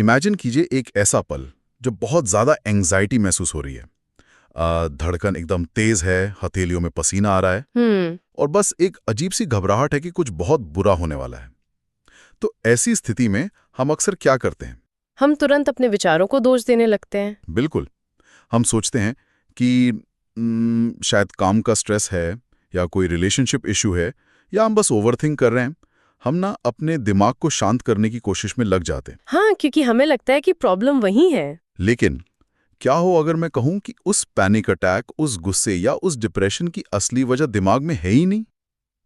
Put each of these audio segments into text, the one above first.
Imagine कीजिए एक ऐसा पल जब बहुत ज़्यादा एंग्जाइटी महसूस हो रही है। धड़कन एकदम तेज है, हथेलियों में पसीना आ रहा है और बस एक अजीब सी घबराहट है कि कुछ बहुत बुरा होने वाला है। तो ऐसी स्थिति में हम अक्सर क्या करते हैं? हम तुरंत अपने विचारों को दोष देने लगते हैं। बिल्कुल। हम सोचते हैं कि शायद काम का स्ट्रेस है या कोई रिलेशनशिप इशू है या हम बस ओवरथिंक कर रहे हैं। हम ना अपने दिमाग को शांत करने की कोशिश में लग जाते हैं। हाँ, क्योंकि हमें लगता है कि प्रॉब्लम वही है। लेकिन क्या हो अगर मैं कहूं कि उस पैनिक अटैक, उस गुस्से या उस डिप्रेशन की असली वजह दिमाग में है ही नहीं?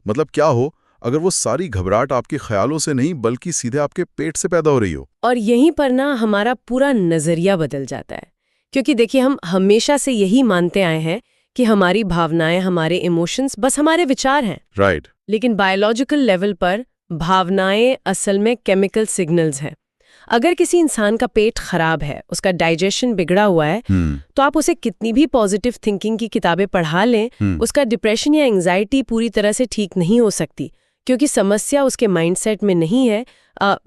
मतलब क्या हो अगर वो सारी घबराहट आपके ख्यालों से नहीं बल्कि सीधे आपके पेट से पैदा हो रही हो? और यहीं पर ना हमारा पूरा नजरिया बदल जाता है। क्योंकि देखिए, हम हमेशा से यही मानते आए हैं कि हमारी भावनाएं, हमारे इमोशंस बस हमारे विचार हैं। राइट। लेकिन बायोलॉजिकल लेवल पर भावनाएं असल में केमिकल सिग्नल्स हैं। अगर किसी इंसान का पेट खराब है, उसका डाइजेशन बिगड़ा हुआ है, तो आप उसे कितनी भी पॉजिटिव थिंकिंग की किताबें पढ़ा लें, उसका डिप्रेशन या एंजाइटी पूरी तरह से ठीक नहीं हो सकती, क्योंकि समस्या उसके माइंडसेट में नहीं है,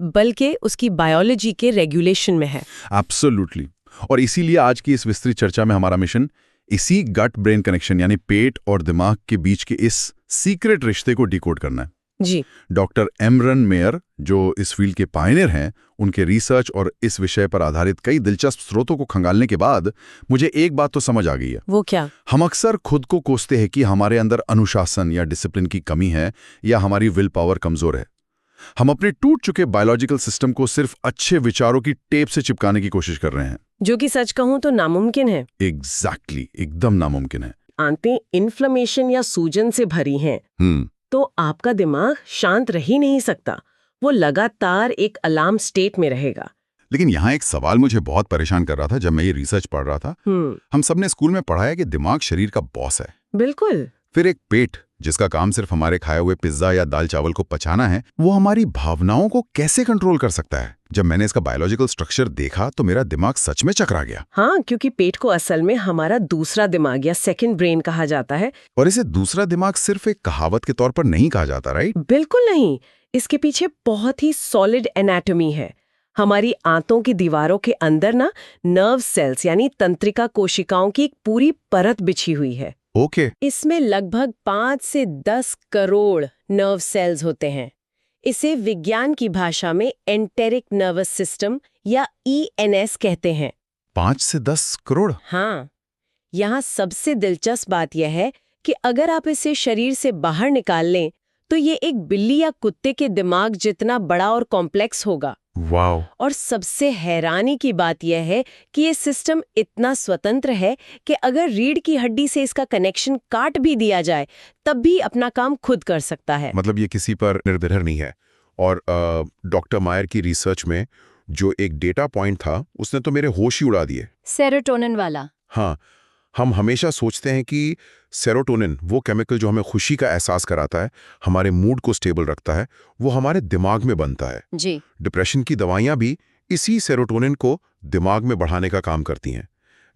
बल्कि उसकी बायोलॉजी के रेगुलेशन में है। एब्सोल्युटली। और इसीलिए आज की इस विस्तृत चर्चा में हमारा मिशन इसी गट ब्रेन कनेक्शन यानी पेट और दिमाग के बीच के इस सीक्रेट रिश्ते को डिकोड करना है। जी। डॉक्टर एमरन मेयर, जो इस फील्ड के पायनियर हैं, उनके रिसर्च और इस विषय पर आधारित कई दिलचस्प स्रोतों को खंगालने के बाद मुझे एक बात तो समझ आ गई है। वो क्या? हम अक्सर खुद को कोसते हैं कि हमारे अंदर अनुशासन या डिसिप्लिन की कमी है या हमारी विल पावर कमजोर है। हम अपने टूट चुके बायोलॉजिकल सिस्टम को सिर्फ अच्छे विचारों की टेप से चिपकाने की कोशिश कर रहे हैं, जो कि सच कहूं तो नामुमकिन है। एग्जैक्टली, एकदम नामुमकिन है। आंतें इन्फ्लेमेशन या सूजन से भरी हैं, तो आपका दिमाग शांत रह ही नहीं सकता। वो लगातार एक अलार्म स्टेट में रहेगा। लेकिन यहाँ एक सवाल मुझे बहुत परेशान कर रहा था जब मैं ये रिसर्च पढ़ रहा था। हम सबने स्कूल में पढ़ा है कि दिमाग शरीर का बॉस है। बिल्कुल। फिर एक पेट जिसका काम सिर्फ हमारे खाए हुए पिज्जा या दाल चावल को पचाना है, वो हमारी भावनाओं को कैसे कंट्रोल कर सकता है? जब मैंने इसका बायोलॉजिकल स्ट्रक्चर देखा तो मेरा दिमाग सच में चकरा गया। हाँ, क्योंकि पेट को असल में हमारा दूसरा दिमाग या सेकंड ब्रेन कहा जाता है। और इसे दूसरा दिमाग सिर्फ एक कहावत के तौर पर नहीं कहा जाता, राइट? बिल्कुल नहीं। इसके पीछे बहुत ही सॉलिड एनाटॉमी है। हमारी आंतों की दीवारों के अंदर ना नर्व सेल्स यानी तंत्रिका कोशिकाओं की एक पूरी परत बिछी हुई है। ओके। इसमें लगभग 5 से 10 करोड़ नर्व सेल्स होते हैं। इसे विज्ञान की भाषा में एंटेरिक नर्वस सिस्टम या ENS कहते हैं। 5 से 10 करोड़? हाँ। यहाँ सबसे दिलचस्प बात यह है कि अगर आप इसे शरीर से बाहर निकाल लें तो ये एक बिल्ली या कुत्ते के दिमाग जितना बड़ा और कॉम्प्लेक्स होगा। वाओ। और सबसे हैरानी की बात यह है कि ये सिस्टम इतना स्वतंत्र है कि अगर रीढ़ की हड्डी से इसका कनेक्शन काट भी दिया जाए तब भी अपना काम खुद कर सकता है। मतलब ये किसी पर निर्भर नहीं है। और डॉक्टर मायर की रिसर्च में जो एक डेटा पॉइंट था उसने तो मेरे होश ही उड़ा दिए। सेरोटोनिन वाला। हाँ, हम हमेशा सोचते हैं कि सेरोटोनिन, वो केमिकल जो हमें खुशी का एहसास कराता है, हमारे मूड को स्टेबल रखता है, वो हमारे दिमाग में बनता है। जी। डिप्रेशन की दवाइयां भी इसी सेरोटोनिन को दिमाग में बढ़ाने का काम करती हैं।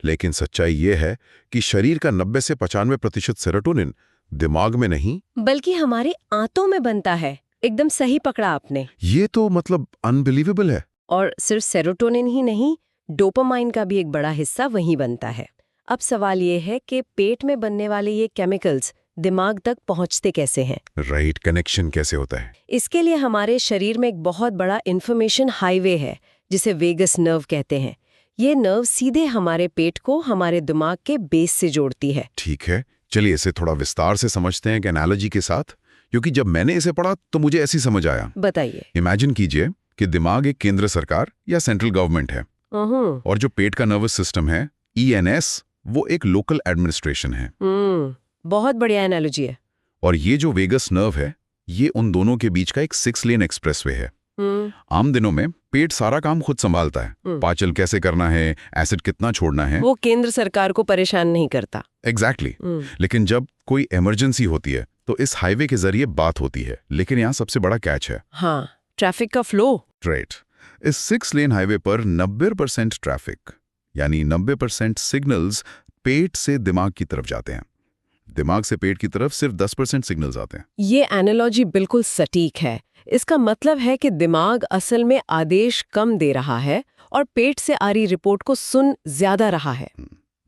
लेकिन सच्चाई ये है कि शरीर का 90 से 95% सेरोटोनिन दिमाग में नहीं बल्कि हमारे आंतों में बनता है। एकदम सही पकड़ा आपने। ये तो मतलब अनबिलीवेबल है। और सिर्फ सेरोटोनिन ही नहीं, डोपामाइन का भी एक बड़ा हिस्सा वहीं बनता है। अब सवाल ये है कि पेट में बनने वाले ये केमिकल्स दिमाग तक पहुंचते कैसे हैं? राइट, कनेक्शन कैसे होता है? इसके लिए हमारे शरीर में एक बहुत बड़ा इंफॉर्मेशन हाईवे है जिसे वेगस नर्व कहते हैं। ये नर्व सीधे हमारे पेट को हमारे दिमाग के बेस से जोड़ती है। ठीक है, चलिए इसे थोड़ा विस्तार से समझते हैं एक एनालॉजी के साथ, क्योंकि जब मैंने इसे पढ़ा तो मुझे ऐसी समझ आया। बताइए। इमेजिन कीजिए कि दिमाग एक केंद्र सरकार या सेंट्रल गवर्नमेंट है और जो पेट का नर्वस सिस्टम है ENS, वो एक लोकल एडमिनिस्ट्रेशन है। बहुत बढ़िया एनालॉजी है। और ये जो वेगस नर्व है, ये उन दोनों के बीच का एक 6 लेन एक्सप्रेसवे है। आम दिनों में पेट सारा काम खुद संभालता है। पाचन कैसे करना है, एसिड कितना छोड़ना है, वो केंद्र सरकार को परेशान नहीं करता। एग्जैक्टली। लेकिन जब कोई इमरजेंसी होती है तो इस हाईवे के जरिए बात होती है। लेकिन यहाँ सबसे बड़ा कैच है। हाँ, ट्रैफिक का फ्लो। राइट। इस 6 लेन हाईवे पर 90% ट्रैफिक यानी 90% सिग्नल्स पेट से दिमाग की तरफ जाते हैं। दिमाग से पेट की तरफ सिर्फ 10% सिग्नल्स आते हैं। ये एनालॉजी बिल्कुल सटीक है। इसका मतलब है कि दिमाग असल में आदेश कम दे रहा है और पेट से आ रही रिपोर्ट को सुन ज्यादा रहा है।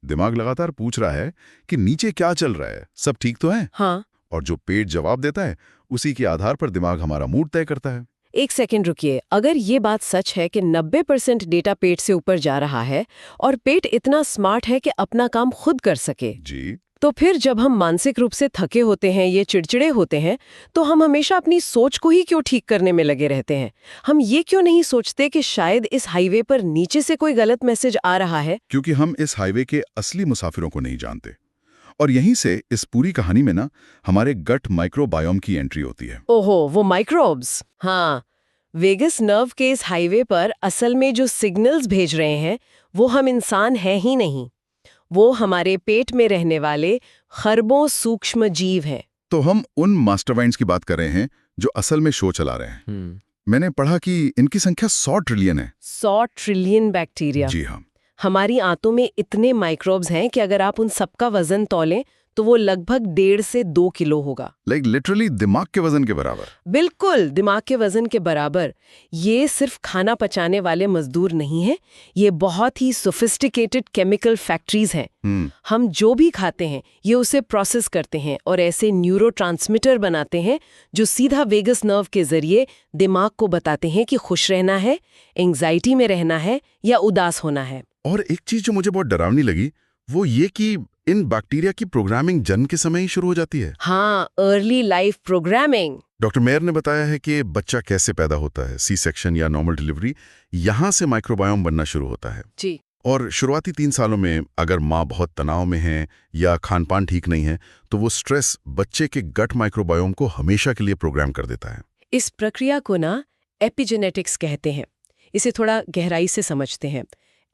दिमाग लगातार पूछ रहा है कि नीचे क्या चल रहा है, सब ठीक तो है? हाँ। और जो पेट जवाब देता है उसी के आधार पर दिमाग हमारा मूड तय करता है। एक सेकंड रुकिए, अगर ये बात सच है कि 90% डेटा पेट से ऊपर जा रहा है और पेट इतना स्मार्ट है कि अपना काम खुद कर सके, जी, तो फिर जब हम मानसिक रूप से थके होते हैं, ये चिड़चिड़े होते हैं, तो हम हमेशा अपनी सोच को ही क्यों ठीक करने में लगे रहते हैं? हम ये क्यों नहीं सोचते कि शायद इस हाईवे पर नीचे से कोई गलत मैसेज आ रहा है? क्योंकि हम इस हाईवे के असली मुसाफिरों को नहीं जानते। और यहीं से इस पूरी कहानी में ना हमारे गट माइक्रोबायोम की एंट्री होती है। ओहो, वो माइक्रोब्स। हाँ, वेगस नर्व के इस हाईवे पर असल में जो सिग्नल्स भेज रहे हैं वो हम इंसान हैं ही नहीं, वो हमारे पेट में रहने वाले खरबों सूक्ष्म जीव हैं। तो हम उन मास्टरमाइंड्स की बात कर रहे हैं जो असल में शो चला रहे हैं। मैंने पढ़ा कि इनकी संख्या 100 ट्रिलियन है। 100 ट्रिलियन बैक्टीरिया। जी हाँ। हमारी आंतों में इतने माइक्रोब्स हैं कि अगर आप उन सबका वजन तौलें तो वो लगभग 1.5 से 2 किलो होगा। लाइक लिटरली दिमाग के वजन के बराबर। बिल्कुल, दिमाग के वजन के बराबर। ये सिर्फ खाना पचाने वाले मजदूर नहीं हैं, ये बहुत ही सोफिस्टिकेटेड केमिकल फैक्ट्रीज हैं। हम जो भी खाते हैं ये उसे प्रोसेस करते हैं और ऐसे न्यूरोट्रांसमीटर बनाते हैं जो सीधा वेगस नर्व के जरिए दिमाग को बताते हैं कि खुश रहना है, एंग्जाइटी में रहना है या उदास होना है। और एक चीज जो मुझे बहुत डरावनी लगी वो ये कि इन बैक्टीरिया की प्रोग्रामिंग जन्म के समय ही शुरू हो जाती है। हाँ, early life programming. Doctor mayor ने बताया है कि बच्चा कैसे पैदा होता है, सी सेक्शन या नॉर्मल डिलीवरी, यहाँ से माइक्रोबायोम बनना शुरू होता है। जी। और शुरुआती 3 सालों में अगर माँ बहुत तनाव में है या खानपान ठीक नहीं है तो वो स्ट्रेस बच्चे के गट माइक्रोबायोम को हमेशा के लिए प्रोग्राम कर देता है। इस प्रक्रिया को ना एपिजेनेटिक्स कहते हैं। इसे थोड़ा गहराई से समझते हैं।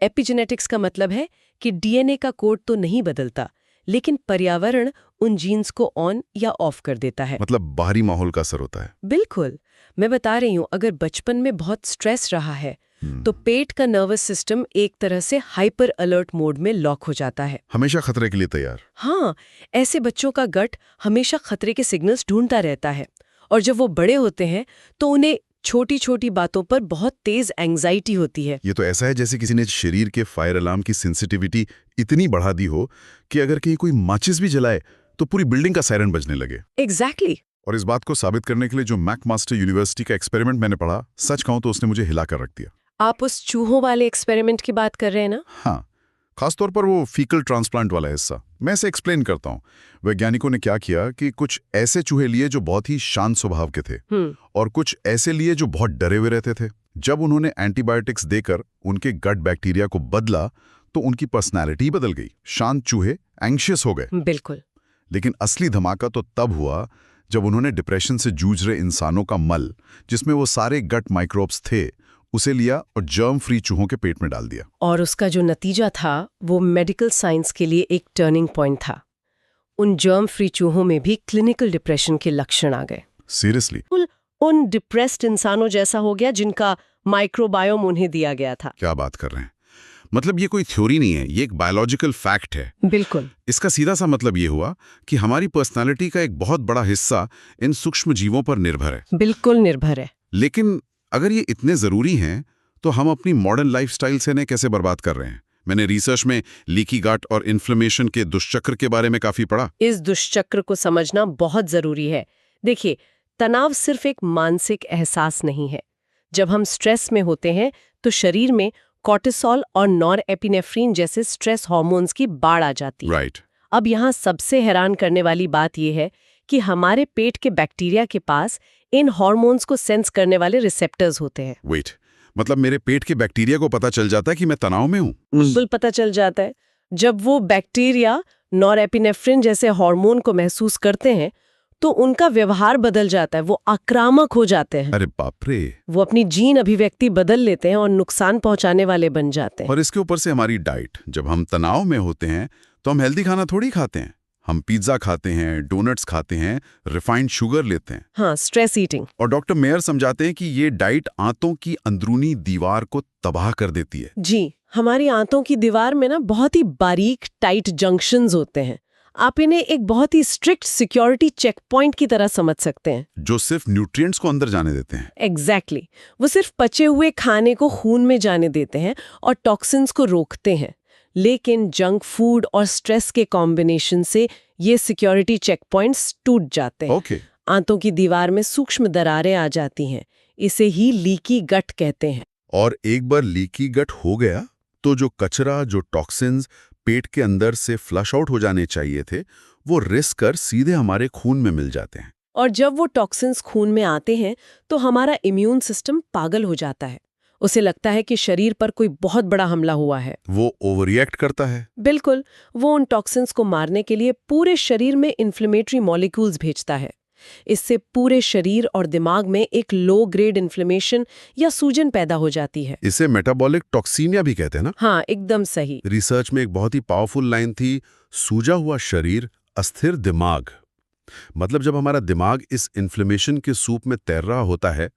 एपिजेनेटिक्स का मतलब है कि डीएनए का कोड तो नहीं बदलता, लेकिन पर्यावरण उन जीन्स को ऑन या ऑफ कर देता है। मतलब बाहरी माहौल का असर होता है। बिल्कुल, मैं बता रही हूँ, अगर बचपन में बहुत स्ट्रेस रहा है तो पेट का नर्वस सिस्टम एक तरह से हाइपर अलर्ट मोड में लॉक हो जाता है, हमेशा खतरे के लिए तैयार। हाँ, ऐसे बच्चों का गट हमेशा खतरे के सिग्नल्स ढूंढता रहता है और जब वो बड़े होते हैं तो उन्हें छोटी छोटी बातों पर बहुत तेज एंग्जाइटी होती है। ये तो ऐसा है जैसे किसी ने शरीर के फायर अलार्म की सेंसिटिविटी इतनी बढ़ा दी हो कि अगर कहीं कोई माचिस भी जलाए तो पूरी बिल्डिंग का सायरन बजने लगे। एग्जैक्टली। और इस बात को साबित करने के लिए जो मैकमास्टर यूनिवर्सिटी का एक्सपेरिमेंट मैंने पढ़ा, सच कहूं तो उसने मुझे हिलाकर रख दिया। आप उस चूहों वाले एक्सपेरिमेंट की बात कर रहे हैं ना? हाँ, खासतौर पर वो फीकल ट्रांसप्लांट वाला हिस्सा। मैं इसे एक्सप्लेन करता हूँ। वैज्ञानिकों ने क्या किया कि कुछ ऐसे चूहे लिए जो बहुत ही शांत स्वभाव के थे और कुछ ऐसे लिए जो बहुत डरे हुए रहते थे। जब उन्होंने एंटीबायोटिक्स देकर उनके गट बैक्टीरिया को बदला तो उनकी पर्सनैलिटी बदल गई। शांत चूहे एंग्शियस हो गए। बिल्कुल। लेकिन असली धमाका तो तब हुआ जब उन्होंने डिप्रेशन से जूझ रहे इंसानों का मल, जिसमें वो सारे गट माइक्रोब्स थे, उसे लिया और जर्म फ्री चूहों के पेट में डाल दिया। और उसका जो नतीजा था वो मेडिकल साइंस के लिए एक टर्निंग पॉइंट था। उन जर्म फ्री चूहों में भी क्लिनिकल डिप्रेशन के लक्षण आ गए। सीरियसली? उन डिप्रेस्ड इंसानों जैसा हो गया जिनका माइक्रोबायोम उन्हें दिया गया था। क्या बात कर रहे हैं? मतलब ये कोई थ्योरी नहीं है, ये एक बायोलॉजिकल फैक्ट है। बिल्कुल। इसका सीधा सा मतलब ये हुआ कि हमारी पर्सनालिटी का एक बहुत बड़ा हिस्सा इन सूक्ष्म जीवों पर निर्भर है। बिल्कुल निर्भर है। लेकिन अगर ये इतने जरूरी हैं तो हम अपनी मॉडर्न लाइफस्टाइल से इन्हें कैसे बर्बाद कर रहे हैं? मैंने रिसर्च में लीकी गट और इन्फ्लेमेशन के दुष्चक्र के बारे में काफी पढ़ा। इस दुष्चक्र को समझना बहुत जरूरी है। देखिए, तनाव सिर्फ एक मानसिक एहसास नहीं है। जब हम स्ट्रेस में होते हैं तो शरीर में कॉर्टिसोल और नॉरएपिनेफ्रिन जैसे स्ट्रेस हार्मोन्स की बाढ़ आ जाती है। राइट। अब यहाँ सबसे हैरान करने वाली बात यह है कि हमारे पेट के बैक्टीरिया के पास इन हार्मोन्स को सेंस करने वाले रिसेप्टर्स होते हैं। वेट, मतलब मेरे पेट के बैक्टीरिया को पता चल जाता है कि मैं तनाव में हूँ? बिल्कुल पता चल जाता है। जब वो बैक्टीरिया नॉरएपिनेफ्रिन जैसे हार्मोन को महसूस करते हैं तो उनका व्यवहार बदल जाता है, वो आक्रामक हो जाते हैं। अरे बाप रे! वो अपनी जीन अभिव्यक्ति बदल लेते हैं और नुकसान पहुंचाने वाले बन जाते हैं। और इसके ऊपर से हमारी डाइट, जब हम तनाव में होते हैं तो हम हेल्दी खाना थोड़ी खाते हैं। हम पिज्जा खाते हैं, डोनट्स खाते हैं, रिफाइंड शुगर लेते हैं। हाँ, स्ट्रेस ईटिंग। और डॉक्टर मेयर समझाते हैं कि ये डाइट आंतों की अंदरूनी दीवार को तबाह कर देती है। जी, हमारी आंतों की दीवार में ना बहुत ही बारीक टाइट जंक्शंस होते हैं। आप इन्हें एक बहुत ही स्ट्रिक्ट सिक्योरिटी चेक पॉइंट की तरह समझ सकते हैं। जो सिर्फ न्यूट्रिएंट्स को अंदर जाने देते हैं। एग्जैक्टली वो सिर्फ पचे हुए खाने को खून में जाने देते हैं और टॉक्सिन्स को रोकते हैं। लेकिन जंक फूड और स्ट्रेस के कॉम्बिनेशन से ये सिक्योरिटी चेक पॉइंट्स टूट जाते हैं। ओके। आंतों की दीवार में सूक्ष्म दरारें आ जाती हैं। इसे ही लीकी गट कहते हैं। और एक बार लीकी गट हो गया तो जो कचरा, जो टॉक्सिन्स पेट के अंदर से फ्लश आउट हो जाने चाहिए थे, वो रिस कर सीधे हमारे खून में मिल जाते हैं। और जब वो टॉक्सिन्स खून में आते हैं तो हमारा इम्यून सिस्टम पागल हो जाता है। उसे लगता है कि शरीर पर कोई बहुत बड़ा हमला हुआ है। वो ओवररिएक्ट करता है। बिल्कुल, वो उन टॉक्सिन्स को मारने के लिए पूरे शरीर में इन्फ्लेमेटरी मॉलिक्यूल्स भेजता है। इससे पूरे शरीर और दिमाग में एक लो ग्रेड इन्फ्लेमेशन या सूजन पैदा हो जाती है। इसे मेटाबॉलिक टॉक्सीनिया भी कहते हैं ना? हाँ, एकदम सही। रिसर्च में एक बहुत ही पावरफुल लाइन थी, सूजा हुआ शरीर, अस्थिर दिमाग। मतलब जब हमारा दिमाग इस इन्फ्लेमेशन के सूप में तैर रहा होता है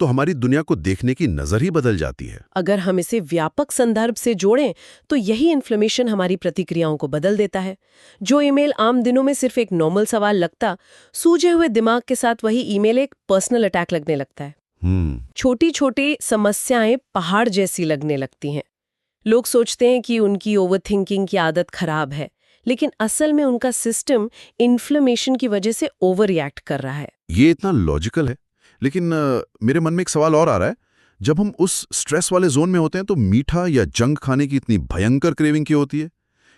तो हमारी दुनिया को देखने की नजर ही बदल जाती है। अगर हम इसे व्यापक संदर्भ से जोड़ें तो यही इन्फ्लेमेशन हमारी प्रतिक्रियाओं को बदल देता है। जो ईमेल आम दिनों में सिर्फ एक नॉर्मल सवाल लगता, सूजे हुए दिमाग के साथ वही ईमेल एक पर्सनल अटैक लगने लगता है। छोटी छोटी समस्याएं पहाड़ जैसी लगने लगती हैं। लोग सोचते हैं कि उनकी ओवरथिंकिंग की आदत खराब है, लेकिन असल में उनका सिस्टम इन्फ्लेमेशन की वजह से ओवर रिएक्ट कर रहा है। ये इतना लॉजिकल है, लेकिन मेरे मन में एक सवाल और आ रहा है। जब हम उस स्ट्रेस वाले जोन में होते हैं तो मीठा या जंक खाने की इतनी भयंकर क्रेविंग क्यों होती है?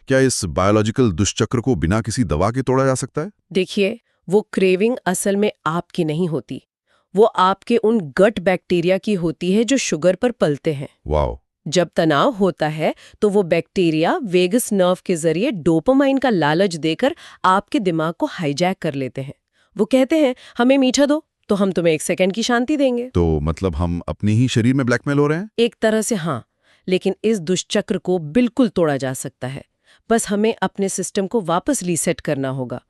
क्या इस बायोलॉजिकल दुष्चक्र को बिना किसी दवा के तोड़ा जा सकता है? देखिए, वो क्रेविंग असल में आपकी नहीं होती, वो आपके उन गट बैक्टीरिया की होती है जो शुगर पर पलते हैं। वाओ। जब तनाव होता है तो वो बैक्टीरिया वेगस नर्व के जरिए डोपामाइन का लालच देकर आपके दिमाग को हाईजैक कर लेते हैं। वो कहते हैं, हमें मीठा दो तो हम तुम्हें 1 सेकंड की शांति देंगे। तो मतलब हम अपनी ही शरीर में ब्लैकमेल हो रहे हैं? एक तरह से हाँ, लेकिन इस दुष्चक्र को बिल्कुल तोड़ा जा सकता है। बस हमें अपने सिस्टम को वापस रीसेट करना होगा।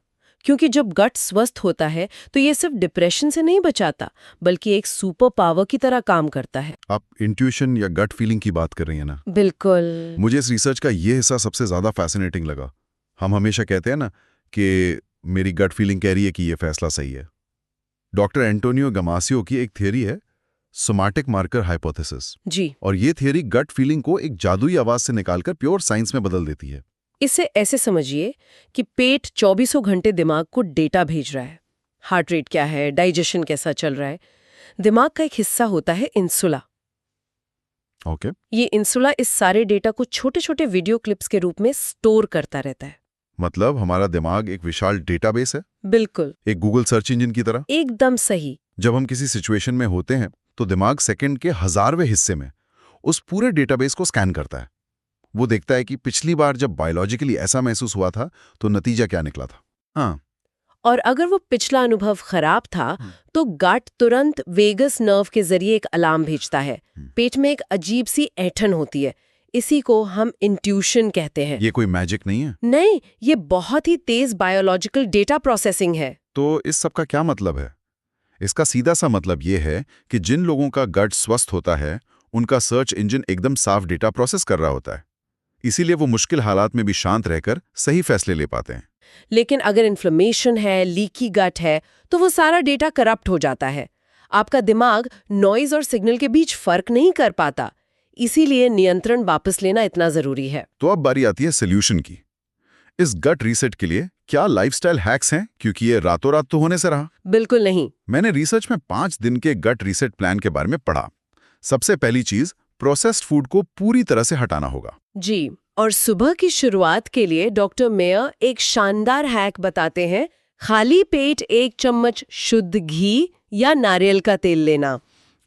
क्योंकि जब गट स्वस्थ होता है तो ये सिर्फ डिप्रेशन से नहीं बचाता, बल्कि एक सुपर पावर की तरह काम करता है। आप इंट्यूशन या गट फीलिंग की बात कर रही हैं ना? बिल्कुल। मुझे इस रिसर्च का ये हिस्सा सबसे ज्यादा फैसिनेटिंग लगा। हम हमेशा कहते हैं ना कि मेरी गट फीलिंग कह रही है कि ये फैसला सही है। डॉक्टर एंटोनियो गमासियो की एक थियरी है, सोमैटिक मार्कर हाइपोथेसिस जी। और ये थियरी गट फीलिंग को एक जादुई आवाज से निकालकर प्योर साइंस में बदल देती है। इसे ऐसे समझिए कि पेट 24 घंटे दिमाग को डेटा भेज रहा है। हार्ट रेट क्या है, डाइजेशन कैसा चल रहा है। दिमाग का एक हिस्सा होता है इंसुला। ओके। ये इंसुला इस सारे डेटा को छोटे छोटे वीडियो क्लिप्स के रूप में स्टोर करता रहता है। मतलब हमारा दिमाग एक विशाल डेटाबेस है? बिल्कुल, एक गूगल सर्च इंजन की तरह? एकदम सही। जब हम किसी सिचुएशन में होते हैं तो दिमाग सेकंड के 1000वें हिस्से में उस पूरे डेटाबेस को स्कैन करता है। वो देखता है कि पिछली बार जब बायोलॉजिकली ऐसा महसूस हुआ था तो नतीजा क्या निकला था। हाँ। और अगर वो पिछला अनुभव खराब था तो गट तुरंत वेगस नर्व के जरिए एक अलार्म भेजता है। पेट में एक अजीब सी ऐंठन होती है। इसी को हम इंट्यूशन कहते हैं। ये कोई मैजिक नहीं है? नहीं, ये बहुत ही तेज बायोलॉजिकल डेटा प्रोसेसिंग है। तो इस सब का क्या मतलब है? इसका सीधा सा मतलब ये है कि जिन लोगों का गट स्वस्थ होता है उनका सर्च इंजन एकदम साफ डेटा प्रोसेस कर रहा होता है। इसीलिए वो मुश्किल हालात में भी शांत रहकर सही फैसले ले पाते हैं। लेकिन अगर इन्फ्लेमेशन है, लीकी गट है, तो वो सारा डेटा करप्ट हो जाता है। आपका दिमाग नॉइज और सिग्नल के बीच फर्क नहीं कर पाता। इसीलिए नियंत्रण वापस लेना इतना जरूरी है। तो अब बारी आती है सोल्यूशन की। इस गट रीसेट के लिए क्या लाइफस्टाइल हैक्स हैं? क्योंकि ये रातों रात तो होने से रहा। बिल्कुल नहीं। मैंने रिसर्च में 5 दिन के गट रीसेट प्लान के बारे में पढ़ा। सबसे पहली चीज, प्रोसेस्ड फूड को पूरी तरह से हटाना होगा। जी, और सुबह की शुरुआत के लिए डॉक्टर मेयर एक शानदार हैक बताते हैं। खाली पेट 1 चम्मच शुद्ध घी या नारियल का तेल लेना।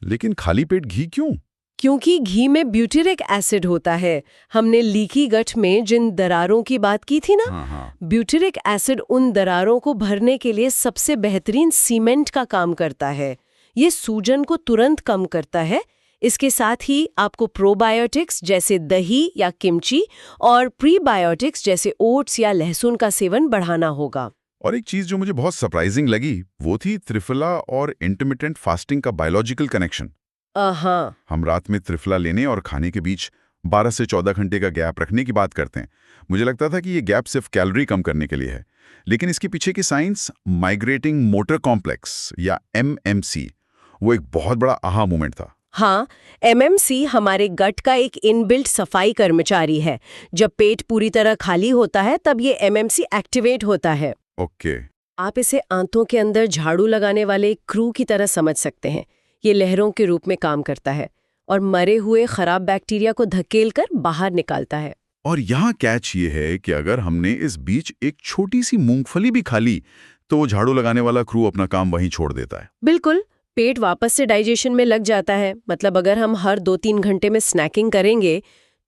लेकिन खाली पेट घी क्यों? क्योंकि घी में ब्यूटेरिक एसिड होता है। हमने लीकी गट में जिन दरारों की बात की थी ना, ब्यूटेरिक एसिड उन दरारों को भरने के लिए सबसे बेहतरीन सीमेंट का काम करता है। ये सूजन को तुरंत कम करता है। इसके साथ ही आपको प्रोबायोटिक्स जैसे दही या किमची और प्रीबायोटिक्स जैसे ओट्स या लहसुन का सेवन बढ़ाना होगा। और एक चीज जो मुझे बहुत सरप्राइजिंग लगी वो थी त्रिफला और इंटरमिटेंट फास्टिंग का बायोलॉजिकल कनेक्शन। हाँ, हम रात में त्रिफला लेने और खाने के बीच 12 से 14 घंटे का गैप रखने की बात करते हैं। मुझे लगता था कि ये गैप सिर्फ कैलोरी कम करने के लिए है, लेकिन इसके पीछे की साइंस, माइग्रेटिंग मोटर कॉम्प्लेक्स या MMC, वो एक बहुत बड़ा आहा मोमेंट था। हाँ, एमएमसी हमारे गट का एक इनबिल्ट सफाई कर्मचारी है। जब पेट पूरी तरह खाली होता है तब ये एमएमसी एक्टिवेट होता है। ओके। आप इसे आंतों के अंदर झाड़ू लगाने वाले एक क्रू की तरह समझ सकते हैं। ये लहरों के रूप में काम करता है और मरे हुए खराब बैक्टीरिया को धकेलकर बाहर निकालता है। और यहाँ कैच ये है कि अगर हमने इस बीच एक छोटी सी मूंगफली भी खा ली तो वो झाड़ू लगाने वाला क्रू अपना काम वहीं छोड़ देता है। बिल्कुल, पेट वापस से डाइजेशन में लग जाता है। मतलब अगर हम हर 2-3 घंटे में स्नैकिंग करेंगे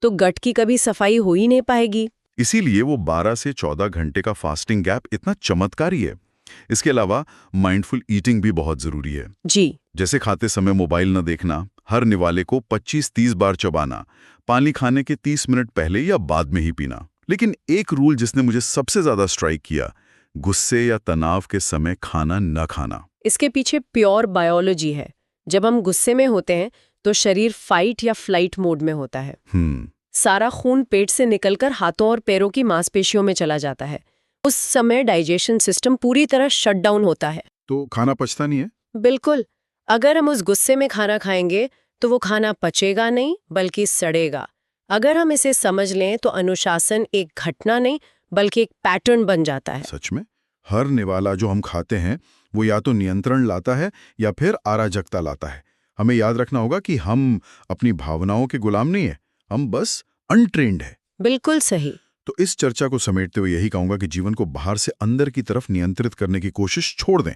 तो गट की कभी सफाई हो ही नहीं पाएगी। इसीलिए वो 12 से 14 घंटे का फास्टिंग गैप इतना चमत्कारी है। इसके अलावा माइंडफुल ईटिंग भी बहुत जरूरी है। जी, जैसे खाते समय मोबाइल न देखना, हर निवाले को 25-30 बार चबाना, पानी खाने के 30 मिनट पहले या बाद में ही पीना। लेकिन एक रूल जिसने मुझे सबसे ज्यादा स्ट्राइक किया, गुस्से या तनाव के समय खाना न खाना। इसके पीछे प्योर बायोलॉजी है। जब हम गुस्से में होते हैं तो शरीर फाइट या फ्लाइट मोड में होता है। सारा खून पेट से निकलकर हाथों और पैरों की मांसपेशियों में चला जाता है। उस समय डाइजेशन सिस्टम पूरी तरह शट डाउन होता है। तो खाना पचता नहीं है? बिल्कुल। अगर हम उस गुस्से में खाना खाएंगे तो वो खाना पचेगा नहीं बल्कि सड़ेगा। अगर हम इसे समझ लें तो अनुशासन एक घटना नहीं बल्कि एक पैटर्न बन जाता है। सच में हर निवाला जो हम खाते हैं वो या तो नियंत्रण लाता है या फिर अराजकता लाता है। हमें याद रखना होगा कि हम अपनी भावनाओं के गुलाम नहीं है, हम बस अनट्रेन्ड है। बिल्कुल सही। तो इस चर्चा को समेटते हुए यही कहूंगा कि जीवन को बाहर से अंदर की तरफ नियंत्रित करने की कोशिश छोड़ दें।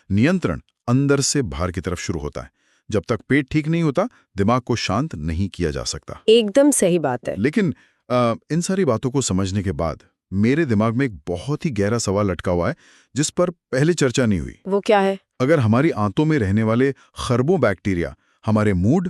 नियंत्रण अंदर से बाहर की तरफ शुरू होता है। जब तक पेट ठीक नहीं होता, दिमाग को शांत नहीं किया जा सकता। एकदम सही बात है। लेकिन इन सारी बातों को समझने के बाद मेरे दिमाग में एक बहुत ही गहरा सवाल लटका हुआ है जिस पर पहले चर्चा नहीं हुई। वो क्या है? अगर हमारी आंतों में रहने वाले खरबों बैक्टीरिया हमारे मूड,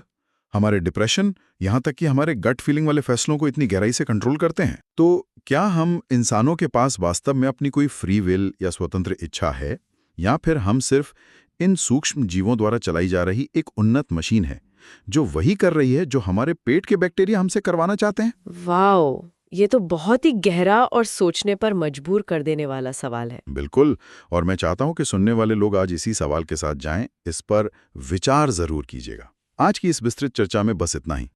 हमारे डिप्रेशन, यहाँ तक कि हमारे गट फीलिंग वाले फैसलों को इतनी गहराई से कंट्रोल करते हैं, तो क्या हम इंसानों के पास वास्तव में अपनी कोई फ्री विल या स्वतंत्र इच्छा है, या फिर हम सिर्फ इन सूक्ष्म जीवों द्वारा चलाई जा रही एक उन्नत मशीन है जो वही कर रही है जो हमारे पेट के बैक्टीरिया हमसे करवाना चाहते हैं? वाओ, ये तो बहुत ही गहरा और सोचने पर मजबूर कर देने वाला सवाल है। बिल्कुल। और मैं चाहता हूं कि सुनने वाले लोग आज इसी सवाल के साथ जाएं, इस पर विचार जरूर कीजिएगा। आज की इस विस्तृत चर्चा में बस इतना ही।